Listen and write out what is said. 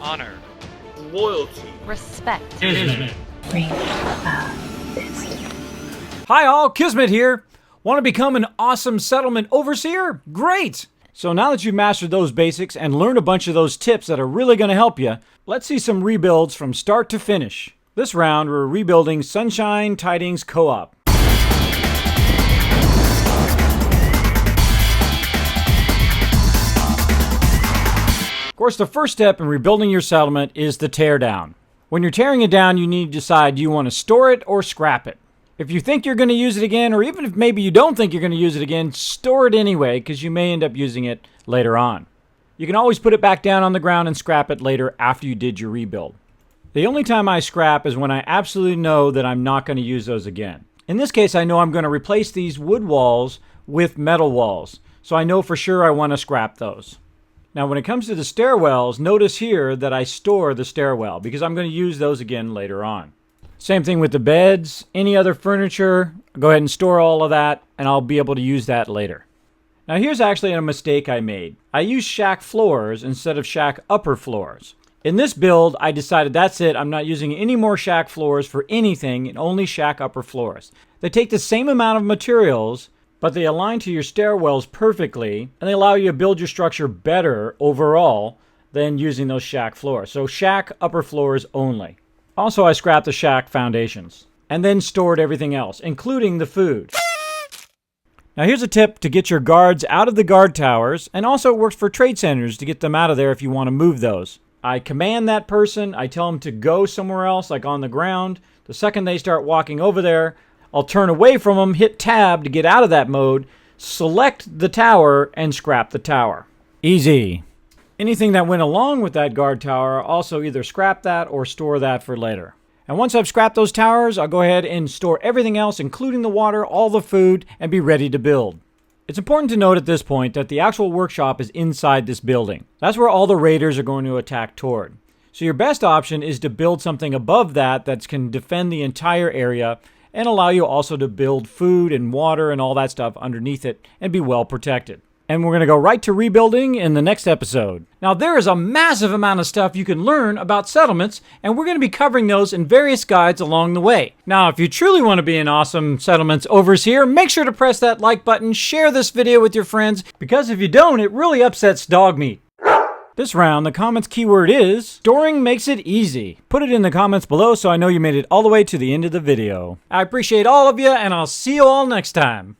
honor, loyalty, respect, Kismet. Hi all, Kismet here. Want to become an awesome settlement overseer? Great! So now that you've mastered those basics and learned a bunch of those tips that are really going to help you, let's see some rebuilds from start to finish. This round, we're rebuilding Sunshine Tidings Co-op. Of course, the first step in rebuilding your settlement is the tear down. When you're tearing it down, you need to decide, do you want to store it or scrap it? If you think you're going to use it again, or even if maybe you don't think you're going to use it again, store it anyway, because you may end up using it later on. You can always put it back down on the ground and scrap it later after you did your rebuild. The only time I scrap is when I absolutely know that I'm not going to use those again. In this case, I know I'm going to replace these wood walls with metal walls, so I know for sure I want to scrap those. Now, when it comes to the stairwells, notice here that I store the stairwell because I'm going to use those again later on. Same thing with the beds, any other furniture, go ahead and store all of that, and I'll be able to use that later. Now, here's actually a mistake I made. I used shack floors instead of shack upper floors. In this build, I decided that's it, I'm not using any more shack floors for anything, and only shack upper floors. They take the same amount of materials, but they align to your stairwells perfectly, and they allow you to build your structure better overall than using those shack floors. So shack upper floors only. Also, I scrapped the shack foundations, and then stored everything else, including the food. Now here's a tip to get your guards out of the guard towers, and also it works for trade centers to get them out of there if you want to move those. I command that person, I tell them to go somewhere else, like on the ground. The second they start walking over there, I'll turn away from them, hit tab to get out of that mode, select the tower, and scrap the tower. Easy. Anything that went along with that guard tower, I'll also either scrap that or store that for later. And once I've scrapped those towers, I'll go ahead and store everything else, including the water, all the food, and be ready to build. It's important to note at this point that the actual workshop is inside this building. That's where all the raiders are going to attack toward. So your best option is to build something above that can defend the entire area and allow you also to build food and water and all that stuff underneath it and be well protected. And we're going to go right to rebuilding in the next episode. Now, there is a massive amount of stuff you can learn about settlements, and we're going to be covering those in various guides along the way. Now, if you truly want to be an awesome settlements overseer, make sure to press that like button, share this video with your friends, because if you don't, it really upsets dog meat. This round, the comments keyword is, storing makes it easy. Put it in the comments below so I know you made it all the way to the end of the video. I appreciate all of you, and I'll see you all next time.